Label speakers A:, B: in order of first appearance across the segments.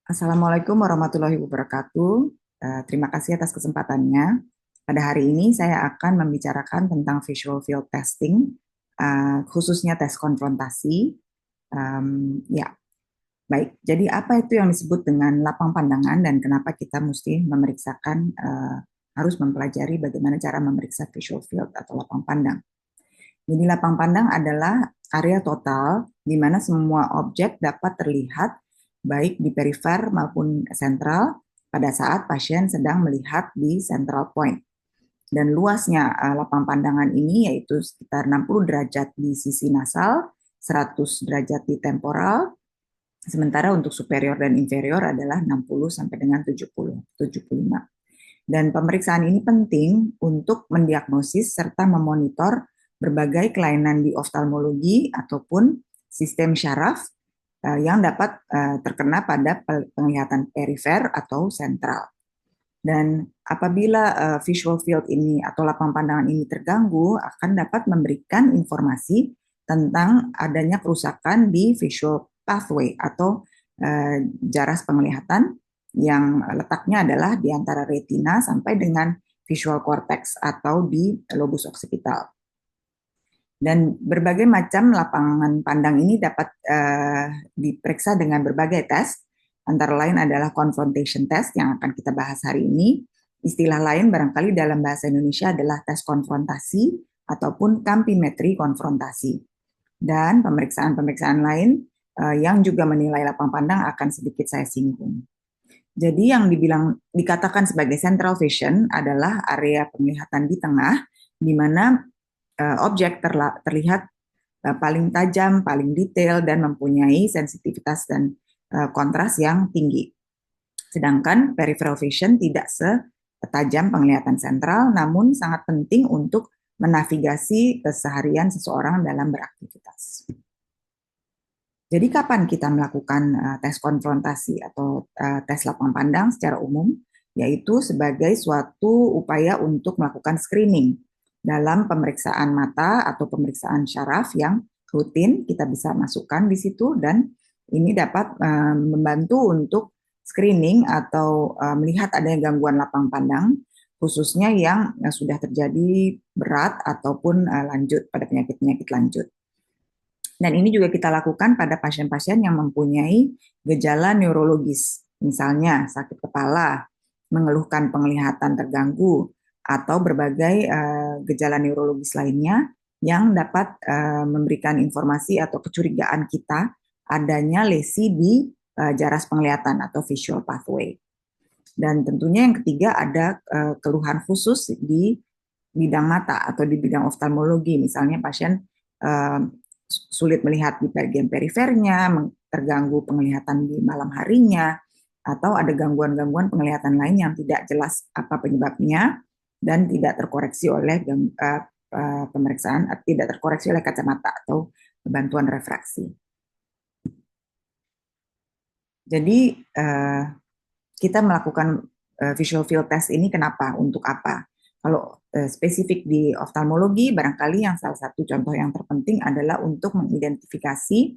A: Assalamualaikum warahmatullahi wabarakatuh. Terima kasih atas kesempatannya. Pada hari ini saya akan membicarakan tentang visual field testing, khususnya tes konfrontasi. Ya, baik. Jadi apa itu yang disebut dengan lapang pandangan dan kenapa kita mesti memeriksakan, harus mempelajari bagaimana cara memeriksa visual field atau lapang pandang. Jadi lapang pandang adalah area total di mana semua objek dapat terlihat baik di perifer maupun sentral pada saat pasien sedang melihat di central point. Dan luasnya lapang pandangan ini yaitu sekitar 60 derajat di sisi nasal, 100 derajat di temporal, sementara untuk superior dan inferior adalah 60 sampai dengan 70, 75. Dan pemeriksaan ini penting untuk mendiagnosis serta memonitor berbagai kelainan di oftalmologi ataupun sistem syaraf yang dapat terkena pada penglihatan perifer atau sentral. Dan apabila visual field ini atau lapang pandangan ini terganggu, akan dapat memberikan informasi tentang adanya kerusakan di visual pathway atau jaras penglihatan yang letaknya adalah di antara retina sampai dengan visual cortex atau di lobus occipital. Dan berbagai macam lapangan pandang ini dapat diperiksa dengan berbagai tes, antara lain adalah confrontation test yang akan kita bahas hari ini. Istilah lain barangkali dalam bahasa Indonesia adalah tes konfrontasi ataupun kampimetri konfrontasi. Dan pemeriksaan-pemeriksaan lain yang juga menilai lapang pandang akan sedikit saya singgung. Jadi yang dikatakan sebagai central vision adalah area penglihatan di tengah, di mana objek terlihat paling tajam, paling detail, dan mempunyai sensitivitas dan kontras yang tinggi. Sedangkan peripheral vision tidak setajam penglihatan sentral, namun sangat penting untuk menavigasi keseharian seseorang dalam beraktivitas. Jadi kapan kita melakukan tes konfrontasi atau tes lapang pandang secara umum? Yaitu sebagai suatu upaya untuk melakukan screening dalam pemeriksaan mata atau pemeriksaan syaraf yang rutin kita bisa masukkan di situ, dan ini dapat membantu untuk screening atau melihat adanya gangguan lapang pandang khususnya yang sudah terjadi berat ataupun lanjut pada penyakit-penyakit lanjut. Dan ini juga kita lakukan pada pasien-pasien yang mempunyai gejala neurologis, misalnya sakit kepala, mengeluhkan penglihatan terganggu, atau berbagai gejala neurologis lainnya yang dapat memberikan informasi atau kecurigaan kita adanya lesi di jaras penglihatan atau visual pathway. Dan tentunya yang ketiga ada keluhan khusus di bidang mata atau di bidang oftalmologi, misalnya pasien sulit melihat di bagian perifernya, terganggu penglihatan di malam harinya, atau ada gangguan-gangguan penglihatan lain yang tidak jelas apa penyebabnya dan tidak terkoreksi oleh pemeriksaan, tidak terkoreksi oleh kacamata atau bantuan refraksi. Jadi kita melakukan visual field test ini kenapa? Untuk apa? Kalau spesifik di oftalmologi, barangkali yang salah satu contoh yang terpenting adalah untuk mengidentifikasi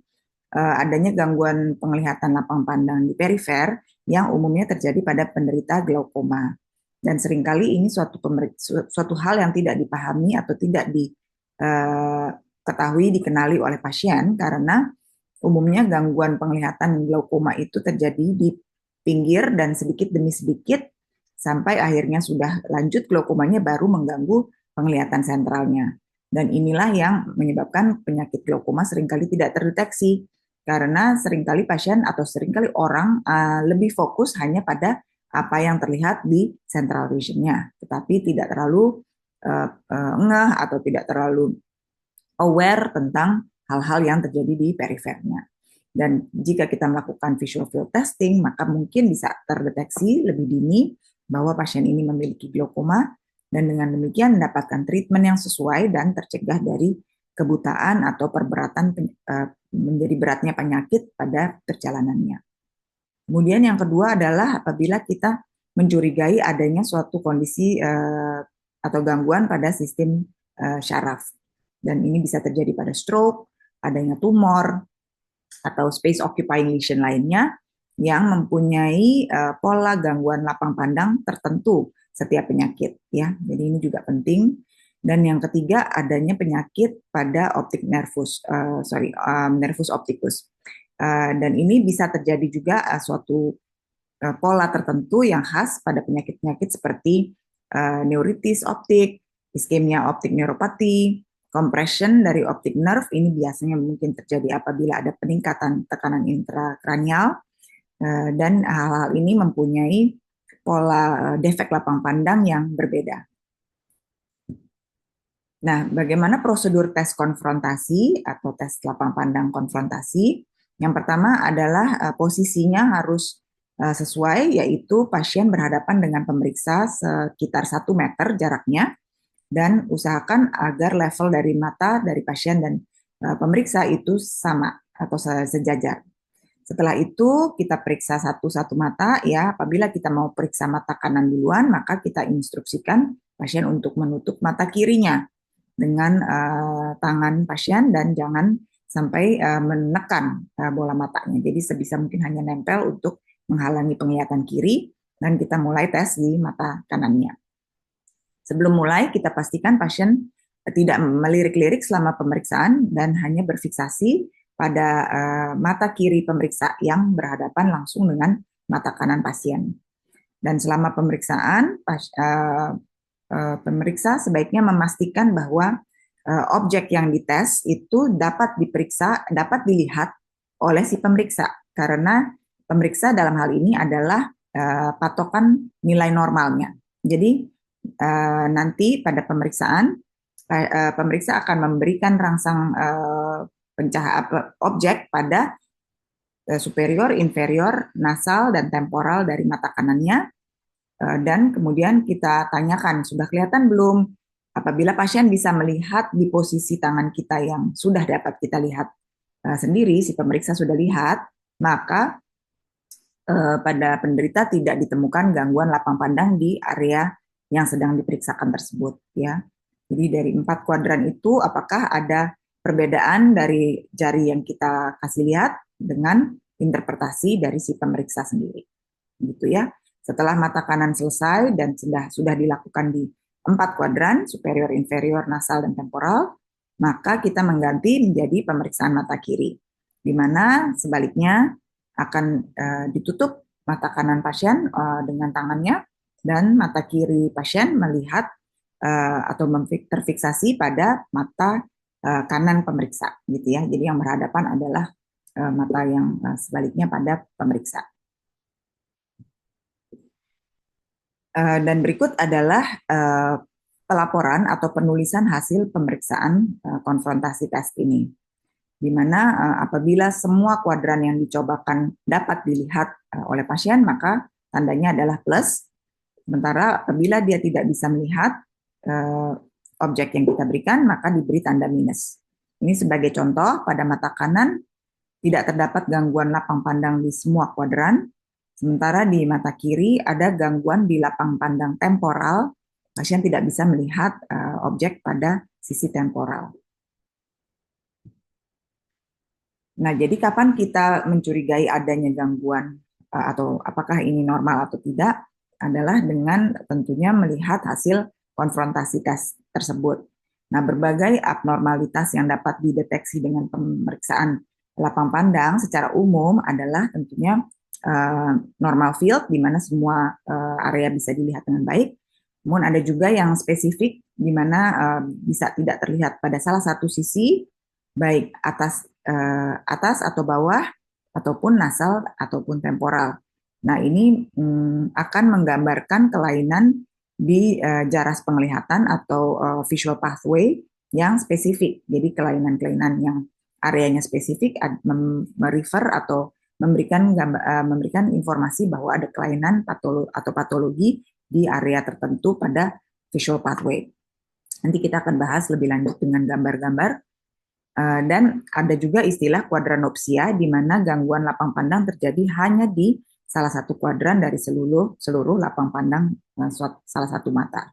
A: adanya gangguan penglihatan lapang pandang di perifer yang umumnya terjadi pada penderita glaukoma. Dan seringkali ini suatu hal yang tidak dipahami atau tidak diketahui, dikenali oleh pasien, karena umumnya gangguan penglihatan glaukoma itu terjadi di pinggir dan sedikit demi sedikit sampai akhirnya sudah lanjut glaukomanya baru mengganggu penglihatan sentralnya. Dan inilah yang menyebabkan penyakit glaukoma seringkali tidak terdeteksi karena seringkali pasien atau seringkali orang lebih fokus hanya pada apa yang terlihat di central vision-nya, tetapi tidak terlalu ngeh atau tidak terlalu aware tentang hal-hal yang terjadi di perifernya. Dan jika kita melakukan visual field testing, maka mungkin bisa terdeteksi lebih dini bahwa pasien ini memiliki glaukoma, dan dengan demikian mendapatkan treatment yang sesuai dan tercegah dari kebutaan atau perberatan menjadi beratnya penyakit pada perjalanannya. Kemudian yang kedua adalah apabila kita mencurigai adanya suatu kondisi atau gangguan pada sistem syaraf. Dan ini bisa terjadi pada stroke, adanya tumor, atau space occupying lesion lainnya yang mempunyai pola gangguan lapang pandang tertentu setiap penyakit ya. Jadi ini juga penting. Dan yang ketiga adanya penyakit pada optik nervus, nervus opticus. Dan ini bisa terjadi juga suatu pola tertentu yang khas pada penyakit-penyakit seperti neuritis optik, iskemia optik neuropati, compression dari optik nerve. Ini biasanya mungkin terjadi apabila ada peningkatan tekanan intrakranial, dan hal-hal ini mempunyai pola defek lapang pandang yang berbeda. Nah, bagaimana prosedur tes konfrontasi atau tes lapang pandang konfrontasi? Yang pertama adalah posisinya harus sesuai, yaitu pasien berhadapan dengan pemeriksa sekitar 1 meter jaraknya, dan usahakan agar level dari mata dari pasien dan pemeriksa itu sama atau sejajar. Setelah itu kita periksa satu-satu mata ya. Apabila kita mau periksa mata kanan duluan, maka kita instruksikan pasien untuk menutup mata kirinya dengan tangan pasien dan jangan sampai menekan bola matanya. Jadi sebisa mungkin hanya nempel untuk menghalangi penglihatan kiri, dan kita mulai tes di mata kanannya. Sebelum mulai, kita pastikan pasien tidak melirik-lirik selama pemeriksaan dan hanya berfiksasi pada mata kiri pemeriksa yang berhadapan langsung dengan mata kanan pasien. Dan selama pemeriksaan, pemeriksa sebaiknya memastikan bahwa objek yang dites itu dapat dilihat oleh si pemeriksa, karena pemeriksa dalam hal ini adalah patokan nilai normalnya. Jadi nanti pada pemeriksaan, pemeriksa akan memberikan rangsang objek pada superior, inferior, nasal, dan temporal dari mata kanannya, dan kemudian kita tanyakan, sudah kelihatan belum? Apabila pasien bisa melihat di posisi tangan kita yang sudah dapat kita lihat sendiri, si pemeriksa sudah lihat, maka pada penderita tidak ditemukan gangguan lapang pandang di area yang sedang diperiksakan tersebut ya. Jadi dari 4 kuadran itu apakah ada perbedaan dari jari yang kita kasih lihat dengan interpretasi dari si pemeriksa sendiri. Gitu ya. Setelah mata kanan selesai dan sudah dilakukan di 4 kuadran, superior, inferior, nasal, dan temporal, maka kita mengganti menjadi pemeriksaan mata kiri, di mana sebaliknya akan ditutup mata kanan pasien dengan tangannya, dan mata kiri pasien melihat atau terfiksasi pada mata kanan pemeriksa, gitu ya. Jadi yang berhadapan adalah mata yang sebaliknya pada pemeriksa. Dan berikut adalah pelaporan atau penulisan hasil pemeriksaan konfrontasi tes ini, di mana apabila semua kuadran yang dicobakan dapat dilihat oleh pasien, maka tandanya adalah plus. Sementara apabila dia tidak bisa melihat objek yang kita berikan, maka diberi tanda minus. Ini sebagai contoh, pada mata kanan tidak terdapat gangguan lapang pandang di semua kuadran, sementara di mata kiri ada gangguan di lapang pandang temporal, pasien tidak bisa melihat objek pada sisi temporal. Nah, jadi kapan kita mencurigai adanya gangguan atau apakah ini normal atau tidak adalah dengan tentunya melihat hasil konfrontasi tes tersebut. Nah, berbagai abnormalitas yang dapat dideteksi dengan pemeriksaan lapang pandang secara umum adalah tentunya normal field, di mana semua area bisa dilihat dengan baik. Namun ada juga yang spesifik, di mana bisa tidak terlihat pada salah satu sisi, baik atas atau bawah, ataupun nasal, ataupun temporal. Nah, ini akan menggambarkan kelainan di jaras penglihatan atau visual pathway yang spesifik. Jadi kelainan-kelainan yang areanya spesifik merefer atau memberikan informasi bahwa ada kelainan atau patologi di area tertentu pada visual pathway. Nanti kita akan bahas lebih lanjut dengan gambar-gambar. Dan ada juga istilah kuadranopsia, di mana gangguan lapang pandang terjadi hanya di salah satu kuadran dari seluruh lapang pandang salah satu mata.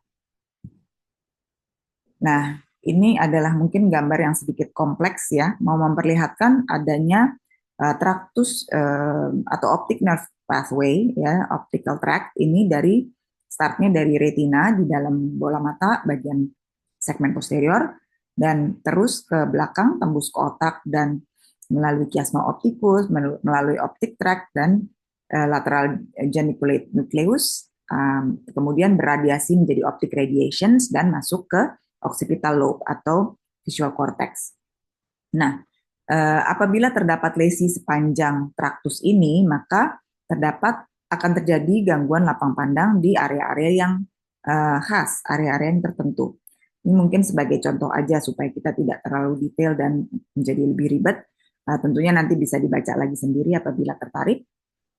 A: Nah, ini adalah mungkin gambar yang sedikit kompleks ya, mau memperlihatkan adanya traktus atau optic nerve pathway, ya, optical tract ini startnya dari retina di dalam bola mata bagian segmen posterior dan terus ke belakang tembus ke otak dan melalui chiasma opticus, melalui optic tract dan lateral geniculate nucleus, kemudian berradiasi menjadi optic radiations dan masuk ke occipital lobe atau visual cortex. Nah, apabila terdapat lesi sepanjang traktus ini, maka akan terjadi gangguan lapang pandang di area-area yang khas, area-area yang tertentu. Ini mungkin sebagai contoh aja supaya kita tidak terlalu detail dan menjadi lebih ribet. Tentunya nanti bisa dibaca lagi sendiri apabila tertarik.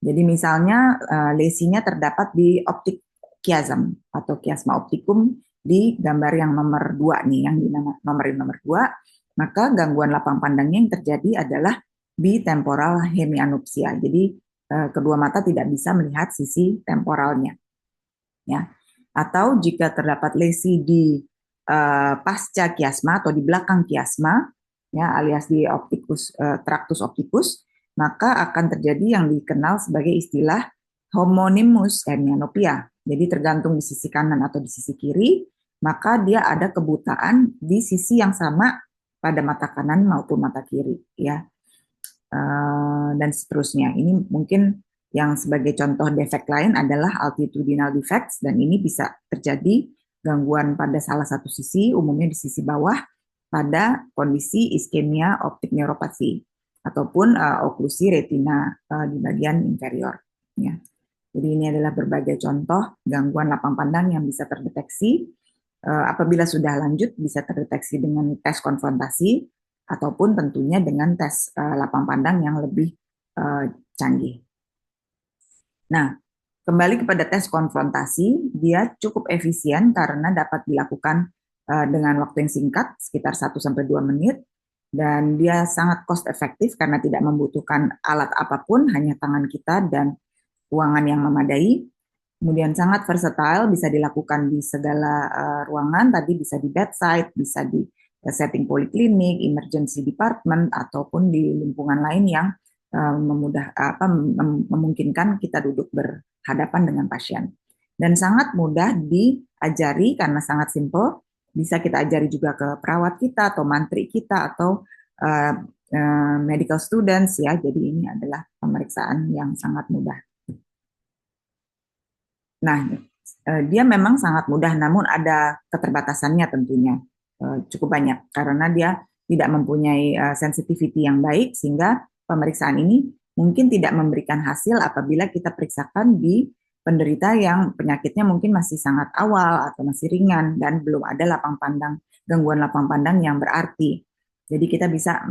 A: Jadi misalnya lesinya terdapat di optik chiasm atau chiasma opticum di gambar yang nomor 2 nih, yang di nomor 2, maka gangguan lapang pandangnya yang terjadi adalah bitemporal hemianopsia. Jadi kedua mata tidak bisa melihat sisi temporalnya. Ya. Atau jika terdapat lesi di pasca chiasma atau di belakang chiasma, ya, alias di traktus opticus, maka akan terjadi yang dikenal sebagai istilah homonimus hemianopia. Jadi tergantung di sisi kanan atau di sisi kiri, maka dia ada kebutaan di sisi yang sama pada mata kanan maupun mata kiri, ya, dan seterusnya. Ini mungkin yang sebagai contoh defek lain adalah altitudinal defects, dan ini bisa terjadi gangguan pada salah satu sisi, umumnya di sisi bawah, pada kondisi iskemia optik neuropati ataupun oklusi retina di bagian inferior. Ya. Jadi ini adalah berbagai contoh gangguan lapang pandang yang bisa terdeteksi. Apabila sudah lanjut bisa terdeteksi dengan tes konfrontasi ataupun tentunya dengan tes lapang pandang yang lebih canggih. Nah, kembali kepada tes konfrontasi, dia cukup efisien karena dapat dilakukan dengan waktu yang singkat, sekitar 1-2 menit, dan dia sangat cost efektif karena tidak membutuhkan alat apapun, hanya tangan kita dan ruangan yang memadai. Kemudian sangat versatile, bisa dilakukan di segala ruangan, tadi bisa di bedside, bisa di setting poliklinik, emergency department, ataupun di lingkungan lain yang memungkinkan kita duduk berhadapan dengan pasien. Dan sangat mudah diajari karena sangat simple, bisa kita ajari juga ke perawat kita atau mantri kita atau medical students, ya. Jadi ini adalah pemeriksaan yang sangat mudah. Nah, dia memang sangat mudah, namun ada keterbatasannya tentunya cukup banyak karena dia tidak mempunyai sensitivity yang baik, sehingga pemeriksaan ini mungkin tidak memberikan hasil apabila kita periksakan di penderita yang penyakitnya mungkin masih sangat awal atau masih ringan dan belum ada gangguan lapang pandang yang berarti. Jadi kita bisa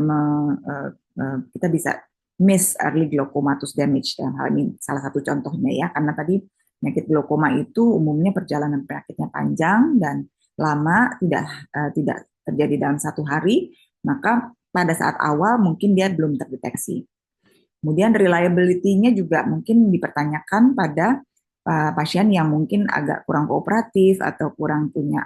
A: miss early glaucomatous damage, dan hal ini salah satu contohnya, ya, karena tadi penyakit glaukoma itu umumnya perjalanan penyakitnya panjang dan lama, tidak terjadi dalam 1 hari, maka pada saat awal mungkin dia belum terdeteksi. Kemudian reliability-nya juga mungkin dipertanyakan pada pasien yang mungkin agak kurang kooperatif atau kurang punya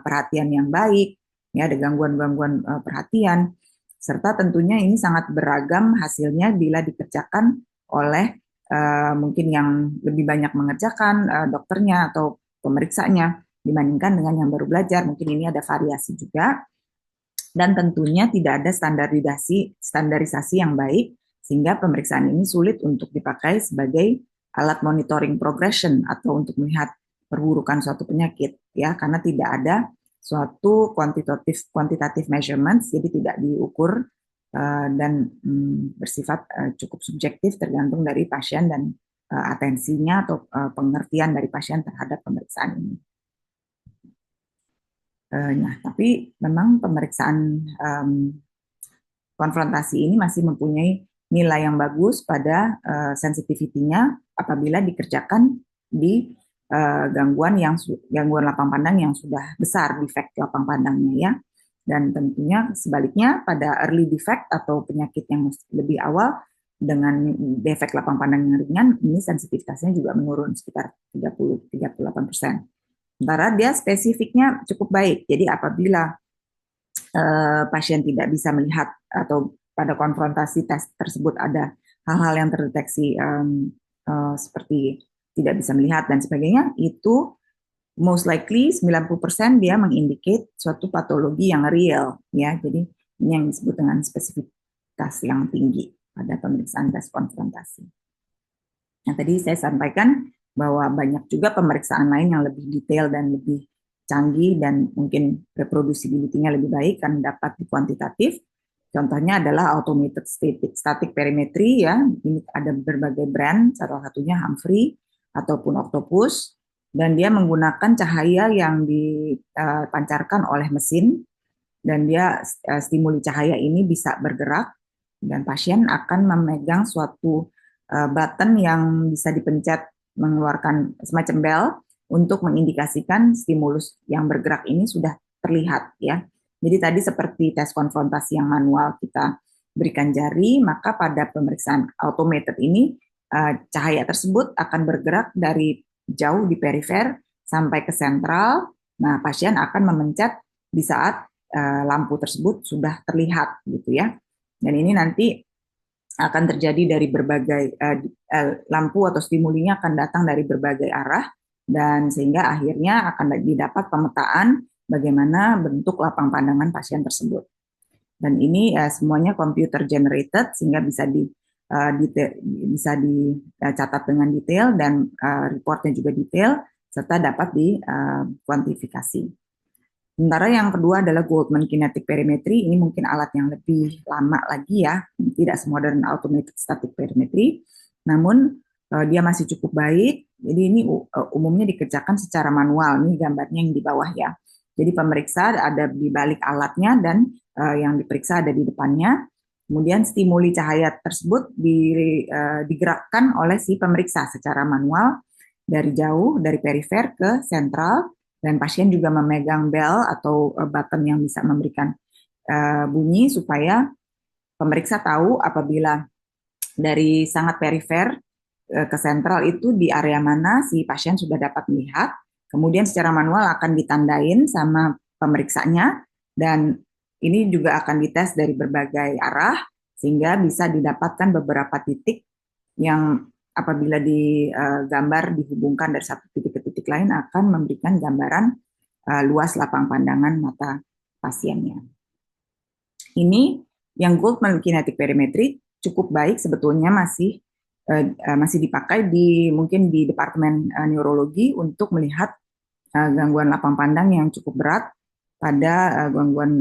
A: perhatian yang baik, ya, ada gangguan-gangguan perhatian, serta tentunya ini sangat beragam hasilnya bila dikerjakan oleh mungkin yang lebih banyak mengerjakan dokternya atau pemeriksanya dibandingkan dengan yang baru belajar. Mungkin ini ada variasi juga, dan tentunya tidak ada standarisasi yang baik, sehingga pemeriksaan ini sulit untuk dipakai sebagai alat monitoring progression atau untuk melihat perburukan suatu penyakit, ya, karena tidak ada suatu quantitative measurements, jadi tidak diukur dan bersifat cukup subjektif, tergantung dari pasien dan atensinya atau pengertian dari pasien terhadap pemeriksaan ini. Nah, tapi memang pemeriksaan konfrontasi ini masih mempunyai nilai yang bagus pada sensitivity-nya apabila dikerjakan di gangguan lapang pandang yang sudah besar, defect lapang pandangnya, ya. Dan tentunya sebaliknya pada early defect atau penyakit yang lebih awal dengan defek lapang pandang yang ringan, ini sensitivitasnya juga menurun sekitar 30-38%. Sementara dia spesifiknya cukup baik. Jadi apabila pasien tidak bisa melihat atau pada konfrontasi tes tersebut ada hal-hal yang terdeteksi seperti tidak bisa melihat dan sebagainya, itu most likely 90% dia mengindicate suatu patologi yang real, ya. Jadi ini yang disebut dengan spesifitas yang tinggi pada pemeriksaan tes konfrontasi. Nah, tadi saya sampaikan bahwa banyak juga pemeriksaan lain yang lebih detail dan lebih canggih dan mungkin reproducibility-nya lebih baik karena dapat dikuantitatif. Contohnya adalah automated static perimetry, ya. Ini ada berbagai brand, salah satunya Humphrey ataupun Octopus, dan dia menggunakan cahaya yang dipancarkan oleh mesin, dan dia stimuli cahaya ini bisa bergerak dan pasien akan memegang suatu button yang bisa dipencet mengeluarkan semacam bell untuk mengindikasikan stimulus yang bergerak ini sudah terlihat, ya. Jadi tadi seperti tes konfrontasi yang manual kita berikan jari, maka pada pemeriksaan automated ini cahaya tersebut akan bergerak dari jauh di perifer sampai ke sentral. Nah, pasien akan memencet di saat lampu tersebut sudah terlihat, gitu ya. Dan ini nanti akan terjadi dari berbagai lampu atau stimulinya akan datang dari berbagai arah, dan sehingga akhirnya akan didapat pemetaan bagaimana bentuk lapang pandangan pasien tersebut. Dan ini semuanya computer generated sehingga bisa bisa dicatat dengan detail dan reportnya juga detail serta dapat dikuantifikasi. Sementara yang kedua adalah Goldman Kinetic Perimetry. Ini mungkin alat yang lebih lama lagi, ya, tidak semodern automated static perimetry, namun dia masih cukup baik. Jadi ini umumnya dikerjakan secara manual. Ini gambarnya yang di bawah, ya. Jadi pemeriksa ada di balik alatnya dan yang diperiksa ada di depannya. Kemudian stimuli cahaya tersebut digerakkan oleh si pemeriksa secara manual dari jauh, dari perifer ke sentral, dan pasien juga memegang bell atau button yang bisa memberikan bunyi supaya pemeriksa tahu apabila dari sangat perifer ke sentral itu di area mana si pasien sudah dapat melihat. Kemudian secara manual akan ditandain sama pemeriksanya, dan ini juga akan dites dari berbagai arah sehingga bisa didapatkan beberapa titik yang apabila digambar dihubungkan dari satu titik ke titik lain akan memberikan gambaran luas lapang pandangan mata pasiennya. Ini yang Goldman Kinetic Perimetry cukup baik sebetulnya, masih dipakai mungkin di departemen neurologi untuk melihat gangguan lapang pandang yang cukup berat pada gangguan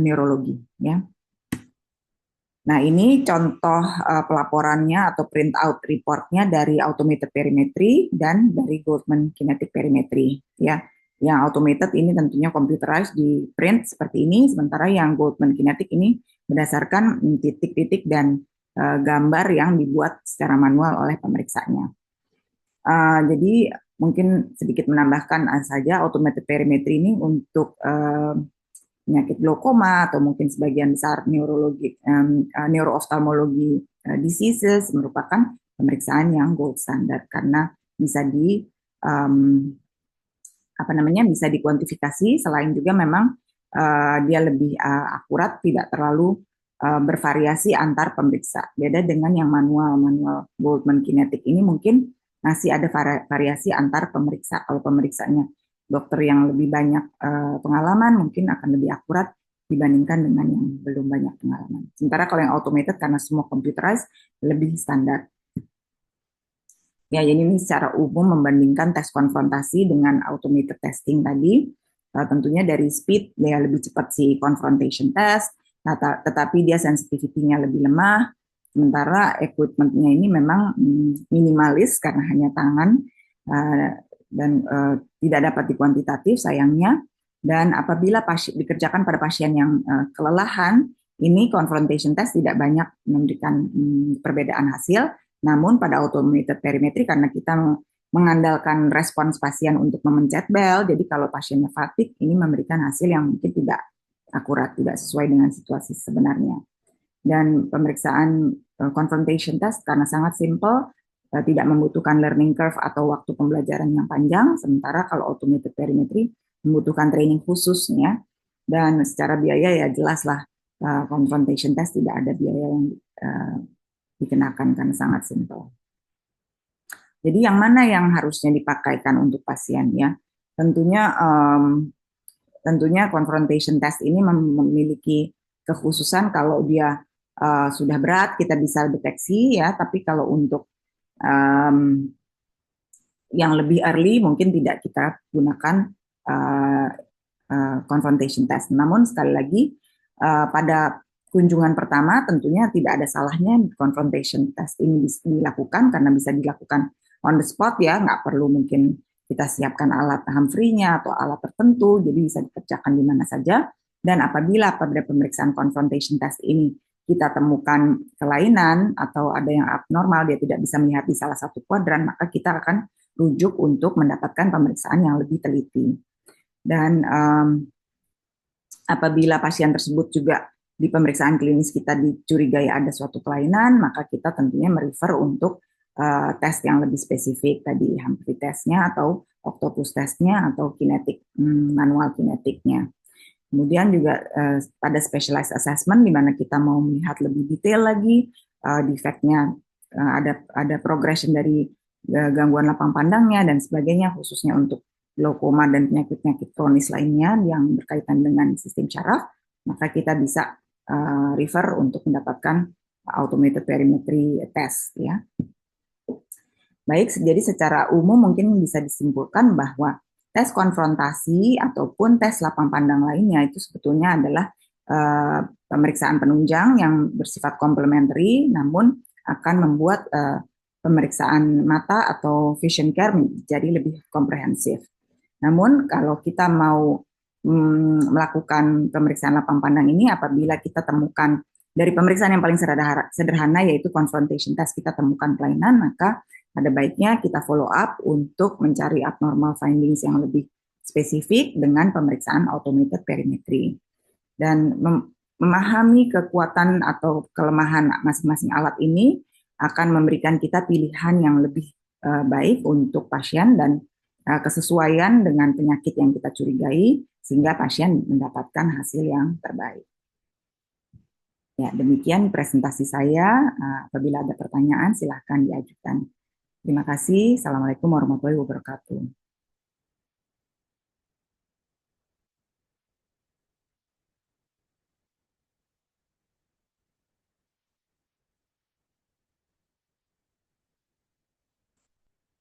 A: neurologi, ya. Nah, ini contoh pelaporannya atau print out reportnya dari automated perimetry dan dari Goldman Kinetic Perimetry, ya. Yang automated ini tentunya computerized di print seperti ini, sementara yang Goldman Kinetic ini berdasarkan titik-titik dan gambar yang dibuat secara manual oleh pemeriksanya. Jadi mungkin sedikit menambahkan saja, automated perimetry ini untuk penyakit glaukoma atau mungkin sebagian besar neurooftalmologi diseases merupakan pemeriksaan yang gold standard karena bisa bisa dikuantifikasi, selain juga memang dia lebih akurat, tidak terlalu bervariasi antar pemeriksa. Beda dengan yang manual Goldman Kinetic ini mungkin masih ada variasi antar pemeriksa. Kalau pemeriksanya dokter yang lebih banyak pengalaman mungkin akan lebih akurat dibandingkan dengan yang belum banyak pengalaman. Sementara kalau yang automated karena semua computerized lebih standar. Ya, jadi ini secara umum membandingkan tes konfrontasi dengan automated testing tadi. Tentunya dari speed dia lebih cepat si confrontation test, tetapi dia sensitivity-nya lebih lemah. Sementara equipment-nya ini memang minimalis karena hanya tangan dan tidak dapat dikuantitatif sayangnya. Dan apabila dikerjakan pada pasien yang kelelahan, ini confrontation test tidak banyak memberikan perbedaan hasil. Namun pada automated perimetry karena kita mengandalkan respons pasien untuk memencet bel, jadi kalau pasiennya fatigue ini memberikan hasil yang mungkin tidak akurat, tidak sesuai dengan situasi sebenarnya. Dan pemeriksaan confrontation test karena sangat simple, tidak membutuhkan learning curve atau waktu pembelajaran yang panjang, sementara kalau automated perimetry membutuhkan training khususnya, dan secara biaya ya jelaslah confrontation test tidak ada biaya yang dikenakan karena sangat simpel. Jadi yang mana yang harusnya dipakaikan untuk pasien ya? Tentunya confrontation test ini memiliki kekhususan kalau dia sudah berat kita bisa deteksi ya, tapi kalau untuk yang lebih early mungkin tidak kita gunakan confrontation test. Namun sekali lagi pada kunjungan pertama tentunya tidak ada salahnya confrontation test ini dilakukan karena bisa dilakukan on the spot ya, nggak perlu mungkin kita siapkan alat Humphrey-nya atau alat tertentu, jadi bisa dikerjakan di mana saja. Dan apabila pada pemeriksaan confrontation test ini kita temukan kelainan atau ada yang abnormal, dia tidak bisa melihat di salah satu kuadran, maka kita akan rujuk untuk mendapatkan pemeriksaan yang lebih teliti. Dan apabila pasien tersebut juga di pemeriksaan klinis kita dicurigai ada suatu kelainan, maka kita tentunya merefer untuk tes yang lebih spesifik tadi Humphrey testnya atau octopus testnya atau kinetik manual kinetiknya. Kemudian juga pada specialized assessment di mana kita mau melihat lebih detail lagi defeknya, ada progression dari gangguan lapang pandangnya dan sebagainya, khususnya untuk glaukoma dan penyakit-penyakit kronis lainnya yang berkaitan dengan sistem syaraf, maka kita bisa refer untuk mendapatkan automated perimetry test ya. Baik, jadi secara umum mungkin bisa disimpulkan bahwa tes konfrontasi ataupun tes lapang pandang lainnya itu sebetulnya adalah pemeriksaan penunjang yang bersifat komplementari, namun akan membuat pemeriksaan mata atau vision care menjadi lebih komprehensif. Namun kalau kita mau melakukan pemeriksaan lapang pandang ini, apabila kita temukan dari pemeriksaan yang paling sederhana yaitu confrontation test, kita temukan kelainan, maka ada baiknya kita follow up untuk mencari abnormal findings yang lebih spesifik dengan pemeriksaan automated perimetry. Dan memahami kekuatan atau kelemahan masing-masing alat ini akan memberikan kita pilihan yang lebih baik untuk pasien dan kesesuaian dengan penyakit yang kita curigai sehingga pasien mendapatkan hasil yang terbaik. Ya, demikian presentasi saya. Apabila ada pertanyaan silahkan diajukan. Terima kasih. Assalamualaikum warahmatullahi wabarakatuh.